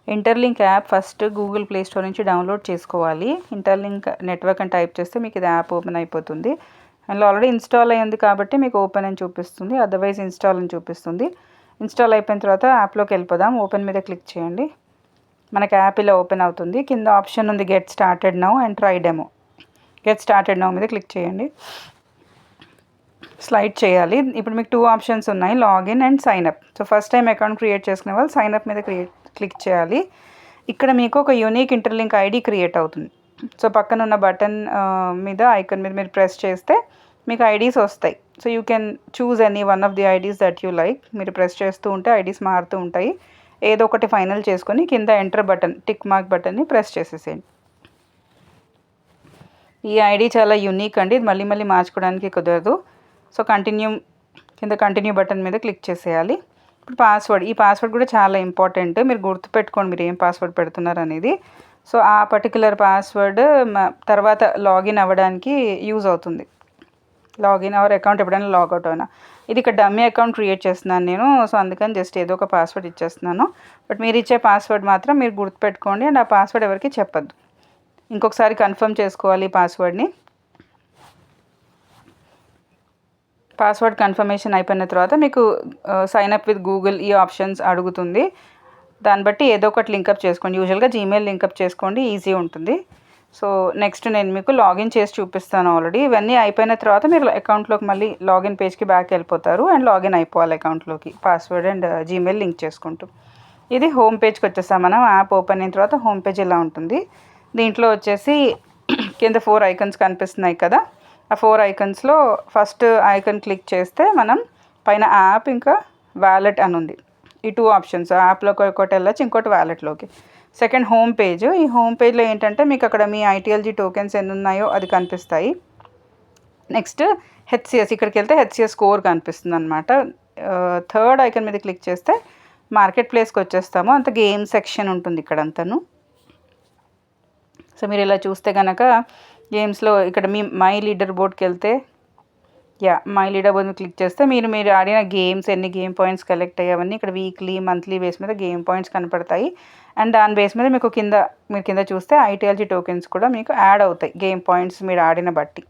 Interlink app first Google play store నుంచి download చేసుకోవాలి. Interlink network అని టైప్ చేస్తే మీకు ఇది యాప్ ఓపెన్ అయిపోతుంది. అందులో ఆల్రెడీ ఇన్స్టాల్ అయ్యింది కాబట్టి మీకు ఓపెన్ అని చూపిస్తుంది, అదర్వైజ్ ఇన్స్టాల్ అని చూపిస్తుంది. ఇన్స్టాల్ అయిపోయిన తర్వాత యాప్లోకి వెళ్ళిపోదాం. ఓపెన్ మీద క్లిక్ చేయండి. మనకి యాప్ ఇలా ఓపెన్ అవుతుంది. కింద ఆప్షన్ ఉంది get started now and try demo. Get started now మీద క్లిక్ చేయండి. స్లైడ్ చేయాలి. ఇప్పుడు మీకు 2 ఆప్షన్స్ ఉన్నాయి, login and sign up. So first time account create చేసుకునే వాళ్ళు సైన్ అప్ మీద క్లిక్ చేయాలి. ఇక్కడ మీకు ఒక యూనిక్ ఇంటర్లింక్ ఐడి క్రియేట్ అవుతుంది. సో పక్కన ఉన్న బటన్ మీద ఐకాన్ మీద మీరు ప్రెస్ చేస్తే మీకు ఐడీస్ వస్తాయి. So you can choose any one of the IDs that you like. మీరు ప్రెస్ చేస్తూ ఉంటే ఐడీస్ మారుతూ ఉంటాయి. ఏదో ఒకటి ఫైనల్ చేసుకొని కింద ఎంటర్ బటన్, టిక్ మార్క్ బటన్ని ప్రెస్ చేసేసేయండి. ఈ ఐడి చాలా యూనిక్ అండి, ఇది మళ్ళీ మళ్ళీ మార్చుకోవడానికి కుదరదు. సో కింద కంటిన్యూ బటన్ మీద క్లిక్ చేసేయాలి. ఇప్పుడు పాస్వర్డ్, ఈ పాస్వర్డ్ కూడా చాలా ఇంపార్టెంట్. మీరు గుర్తుపెట్టుకోండి మీరు ఏం పాస్వర్డ్ పెడుతున్నారు అనేది. సో ఆ పర్టికులర్ పాస్వర్డ్ తర్వాత లాగిన్ అవ్వడానికి యూజ్ అవుతుంది. లాగిన్ అవర్ అకౌంట్ ఎప్పుడైనా లాగౌట్ అయినా. ఇది ఇక్కడ డమ్మీ అకౌంట్ క్రియేట్ చేస్తున్నాను నేను. సో అందుకని జస్ట్ ఏదో ఒక పాస్వర్డ్ ఇచ్చేస్తున్నాను. బట్ మీరు ఇచ్చే పాస్వర్డ్ మాత్రం మీరు గుర్తుపెట్టుకోండి అండ్ ఆ పాస్వర్డ్ ఎవరికి చెప్పద్దు. ఇంకొకసారి కన్ఫర్మ్ చేసుకోవాలి ఈ పాస్వర్డ్ని. పాస్వర్డ్ కన్ఫర్మేషన్ అయిపోయిన తర్వాత మీకు సైన్ అప్ విత్ గూగుల్ ఈ ఆప్షన్స్ అడుగుతుంది. దాన్ని బట్టి ఏదో ఒకటి లింకప్ చేసుకోండి. యూజువల్గా జీమెయిల్ లింకప్ చేసుకోండి, ఈజీ ఉంటుంది. సో నెక్స్ట్ నేను మీకు లాగిన్ చేసి చూపిస్తాను. ఆల్రెడీ ఇవన్నీ అయిపోయిన తర్వాత మీరు అకౌంట్లోకి మళ్ళీ లాగిన్ పేజ్కి బ్యాక్ వెళ్ళిపోతారు అండ్ లాగిన్ అయిపోవాలి అకౌంట్లోకి పాస్వర్డ్ అండ్ జీమెయిల్ లింక్ చేసుకుంటూ. ఇది హోమ్ పేజ్కి వచ్చేస్తాం మనం. యాప్ ఓపెన్ అయిన తర్వాత హోమ్ పేజ్ ఇలా ఉంటుంది. దీంట్లో వచ్చేసి కింద 4 ఐకన్స్ కనిపిస్తున్నాయి కదా, ఆ 4 ఐకన్స్లో ఫస్ట్ ఐకన్ క్లిక్ చేస్తే మనం పైన యాప్ ఇంకా వ్యాలెట్ అని ఉంది. ఈ 2 ఆప్షన్స్, యాప్లోకి ఒకటి వెళ్ళచ్చు, ఇంకోటి వ్యాలెట్లోకి. Second home page. ఈ హోమ్ పేజ్లో ఏంటంటే మీకు అక్కడ మీ ఐటీఎల్జీ టోకెన్స్ ఎన్ని ఉన్నాయో అది కనిపిస్తాయి. నెక్స్ట్ హెచ్సిఎస్, ఇక్కడికి వెళ్తే హెచ్సిఎస్ స్కోర్ కనిపిస్తుంది అనమాట. థర్డ్ ఐకన్ మీద క్లిక్ చేస్తే మార్కెట్ ప్లేస్కి వచ్చేస్తాము. అంత గేమ్ సెక్షన్ ఉంటుంది ఇక్కడ అంతను. సో మీరు ఇలా చూస్తే కనుక గేమ్స్లో ఇక్కడ మీ మై లీడర్ బోర్డ్కి వెళ్తే మై లీడర్ బోర్డ్ క్లిక్ చేస్తే మీరు ఆడిన గేమ్స్, ఎన్ని గేమ్ పాయింట్స్ కలెక్ట్ అయ్యావన్నీ ఇక్కడ వీక్లీ మంత్లీ బేస్ మీద గేమ్ పాయింట్స్ కనపడతాయి. అండ్ దాని బేస్ మీద మీకు మీరు కింద చూస్తే ఐటీఎల్జీ టోకెన్స్ కూడా మీకు యాడ్ అవుతాయి గేమ్ పాయింట్స్ మీరు ఆడిన బట్టి.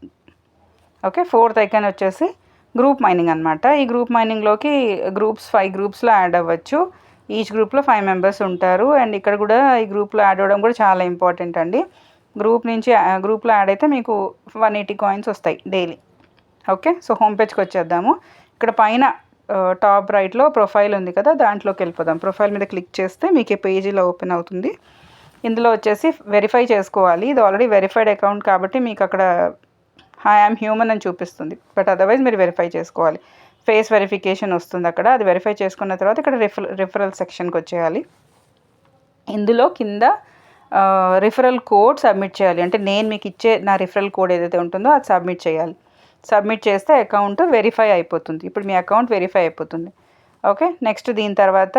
ఓకే, ఫోర్త్ ఐకాన్ వచ్చేసి గ్రూప్ మైనింగ్ అనమాట. ఈ గ్రూప్ మైనింగ్లోకి 5 గ్రూప్స్లో యాడ్ అవ్వచ్చు. ఈచ్ గ్రూప్లో 5 మెంబర్స్ ఉంటారు. అండ్ ఇక్కడ కూడా ఈ గ్రూప్లో యాడ్ అవ్వడం కూడా చాలా ఇంపార్టెంట్ అండి. గ్రూప్లో యాడ్ అయితే మీకు 180 కాయిన్స్ వస్తాయి డైలీ. ఓకే, సో హోమ్ పేజ్కి వచ్చేద్దాము. ఇక్కడ పైన టాప్ రైట్లో ప్రొఫైల్ ఉంది కదా, దాంట్లోకి వెళ్ళిపోదాం. ప్రొఫైల్ మీద క్లిక్ చేస్తే మీకు ఈ పేజ్ ఇలా ఓపెన్ అవుతుంది. ఇందులో వచ్చేసి వెరిఫై చేసుకోవాలి. ఇది ఆల్రెడీ వెరిఫైడ్ అకౌంట్ కాబట్టి మీకు అక్కడ ఐ యామ్ హ్యూమన్ అని చూపిస్తుంది. బట్ అదర్వైజ్ మీరు వెరిఫై చేసుకోవాలి. ఫేస్ వెరిఫికేషన్ వస్తుంది అక్కడ. అది వెరిఫై చేసుకున్న తర్వాత ఇక్కడ రిఫరల్ సెక్షన్కి వచ్చేయాలి. ఇందులో కింద రిఫరల్ కోడ్ సబ్మిట్ చేయాలి. అంటే నేను మీకు ఇచ్చే నా రిఫరల్ కోడ్ ఏదైతే ఉంటుందో అది సబ్మిట్ చేయాలి. సబ్మిట్ చేస్తే అకౌంట్ వెరిఫై అయిపోతుంది. ఇప్పుడు మీ అకౌంట్ వెరిఫై అయిపోతుంది. ఓకే, నెక్స్ట్ దీని తర్వాత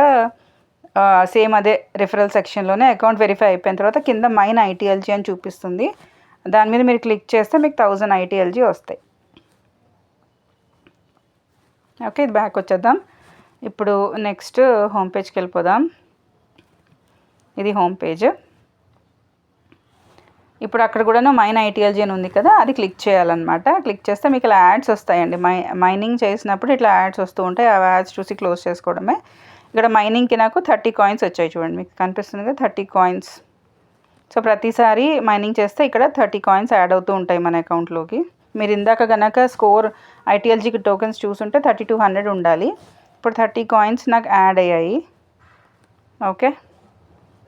సేమ్ అదే రిఫరల్ సెక్షన్లోనే అకౌంట్ వెరిఫై అయిపోయిన తర్వాత కింద మైన్ ఐటీఎల్జీ అని చూపిస్తుంది. దాని మీద మీరు క్లిక్ చేస్తే మీకు 1000 ఐటీఎల్జీ వస్తాయి. ఓకే, ఇది బ్యాక్ వచ్చేద్దాం. ఇప్పుడు నెక్స్ట్ హోమ్ పేజ్కి వెళ్ళిపోదాం. ఇది హోమ్ పేజ్. ఇప్పుడు అక్కడ కూడాను మైన్ ఐటీఎల్జీ అని ఉంది కదా, అది క్లిక్ చేయాలన్నమాట. క్లిక్ చేస్తే మీకు ఇలా యాడ్స్ వస్తాయండి. మైనింగ్ చేసినప్పుడు ఇట్లా యాడ్స్ వస్తూ ఉంటాయి. ఆ యాడ్స్ చూసి క్లోజ్ చేసుకోవడమే. ఇక్కడ మైనింగ్కి నాకు 30 కాయిన్స్ వచ్చాయి చూడండి, మీకు కనిపిస్తుంది కదా 30 కాయిన్స్. సో ప్రతిసారి మైనింగ్ చేస్తే ఇక్కడ 30 కాయిన్స్ యాడ్ అవుతూ ఉంటాయి మన అకౌంట్లోకి. మీరు ఇందాక కనుక స్కోర్ ఐటీఎల్జీకి టోకెన్స్ చూసుంటే 3200 ఉండాలి. ఇప్పుడు 30 కాయిన్స్ నాకు యాడ్ అయ్యాయి. ఓకే,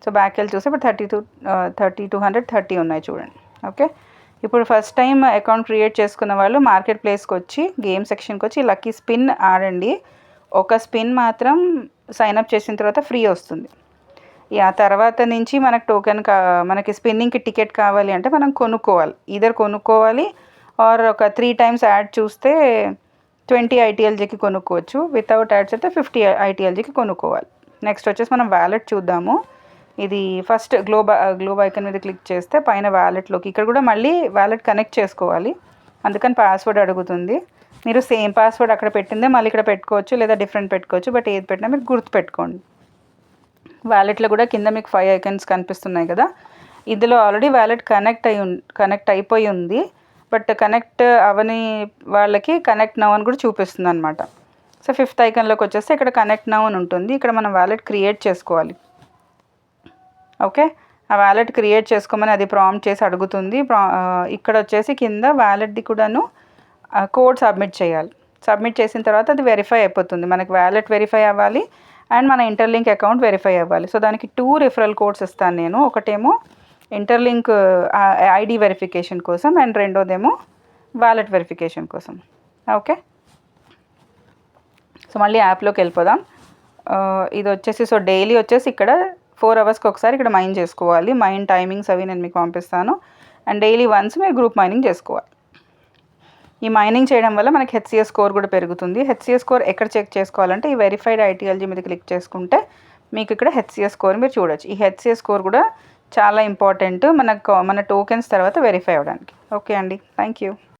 సో బ్యాక్ వెళ్ళి చూస్తే ఇప్పుడు 3230 ఉన్నాయి చూడండి. ఓకే, ఇప్పుడు ఫస్ట్ టైం అకౌంట్ క్రియేట్ చేసుకున్న వాళ్ళు మార్కెట్ ప్లేస్కి వచ్చి గేమ్ సెక్షన్కి వచ్చి లక్కీ స్పిన్ ఆడండి. ఒక స్పిన్ మాత్రం సైన్అప్ చేసిన తర్వాత ఫ్రీ వస్తుంది. తర్వాత నుంచి మనకు మనకి స్పిన్నింగ్కి టికెట్ కావాలి అంటే మనం కొనుక్కోవాలి. ఆర్ ఒక 3 టైమ్స్ యాడ్ చూస్తే 20 ఐటీఎల్జీకి కొనుక్కోవచ్చు. వితౌట్ యాడ్స్ అయితే 50 ఐటీఎల్జీకి కొనుక్కోవాలి. నెక్స్ట్ వచ్చేసి మనం వ్యాలెట్ చూద్దాము. ఇది ఫస్ట్ గ్లోబ్ ఐకాన్ మీద క్లిక్ చేస్తే పైన వ్యాలెట్లోకి ఇక్కడ కూడా మళ్ళీ వ్యాలెట్ కనెక్ట్ చేసుకోవాలి. అందుకని పాస్వర్డ్ అడుగుతుంది. మీరు సేమ్ పాస్వర్డ్ అక్కడ పెట్టిందే మళ్ళీ ఇక్కడ పెట్టుకోవచ్చు, లేదా డిఫరెంట్ పెట్టుకోవచ్చు. బట్ ఏది పెట్టినా మీరు గుర్తుపెట్టుకోండి. వ్యాలెట్లో కూడా కింద మీకు 5 ఐకన్స్ కనిపిస్తున్నాయి కదా, ఇందులో ఆల్రెడీ వ్యాలెట్ కనెక్ట్ అయిపోయి ఉంది. బట్ కనెక్ట్ అవని వాళ్ళకి కనెక్ట్ నౌ అని కూడా చూపిస్తుంది అనమాట. సో 5th ఐకన్లోకి వచ్చేస్తే ఇక్కడ కనెక్ట్ నౌ అని ఉంటుంది. ఇక్కడ మనం వ్యాలెట్ క్రియేట్ చేసుకోవాలి. ఓకే, ఆ వ్యాలెట్ క్రియేట్ చేసుకోమని అది ప్రాంప్ట్ చేసి అడుగుతుంది. ఇక్కడ వచ్చేసి కింద వ్యాలెట్ది కూడాను కోడ్ సబ్మిట్ చేయాలి. సబ్మిట్ చేసిన తర్వాత అది వెరిఫై అయిపోతుంది. మనకి వ్యాలెట్ వెరిఫై అవ్వాలి అండ్ మన ఇంటర్లింక్ అకౌంట్ వెరిఫై అవ్వాలి. సో దానికి 2 రిఫరల్ కోడ్స్ ఇస్తాను నేను. ఒకటేమో ఇంటర్లింక్ ఐడి వెరిఫికేషన్ కోసం అండ్ రెండోదేమో వ్యాలెట్ వెరిఫికేషన్ కోసం. ఓకే, సో మళ్ళీ యాప్లోకి వెళ్ళిపోదాం. ఇది వచ్చేసి సో డైలీ వచ్చేసి ఇక్కడ 4 అవర్స్కి ఒకసారి ఇక్కడ మైన్ చేసుకోవాలి. మైన్ టైమింగ్స్ అవి నేను మీకు పంపిస్తాను. అండ్ డైలీ వన్స్ మీరు గ్రూప్ మైనింగ్ చేసుకోవాలి. ఈ మైనింగ్ చేయడం వల్ల మనకి హెచ్సిఎస్ స్కోర్ కూడా పెరుగుతుంది. హెచ్సిఎస్ స్కోర్ ఎక్కడ చెక్ చేసుకోవాలంటే ఈ వెరిఫైడ్ ఐటీఎల్జీ మీద క్లిక్ చేసుకుంటే మీకు ఇక్కడ హెచ్సిఎస్ స్కోర్ మీరు చూడొచ్చు. ఈ హెచ్సిఎస్ స్కోర్ కూడా చాలా ఇంపార్టెంట్ మన టోకెన్స్ తర్వాత వెరిఫై అవ్వడానికి. ఓకే అండి, థ్యాంక్ యూ.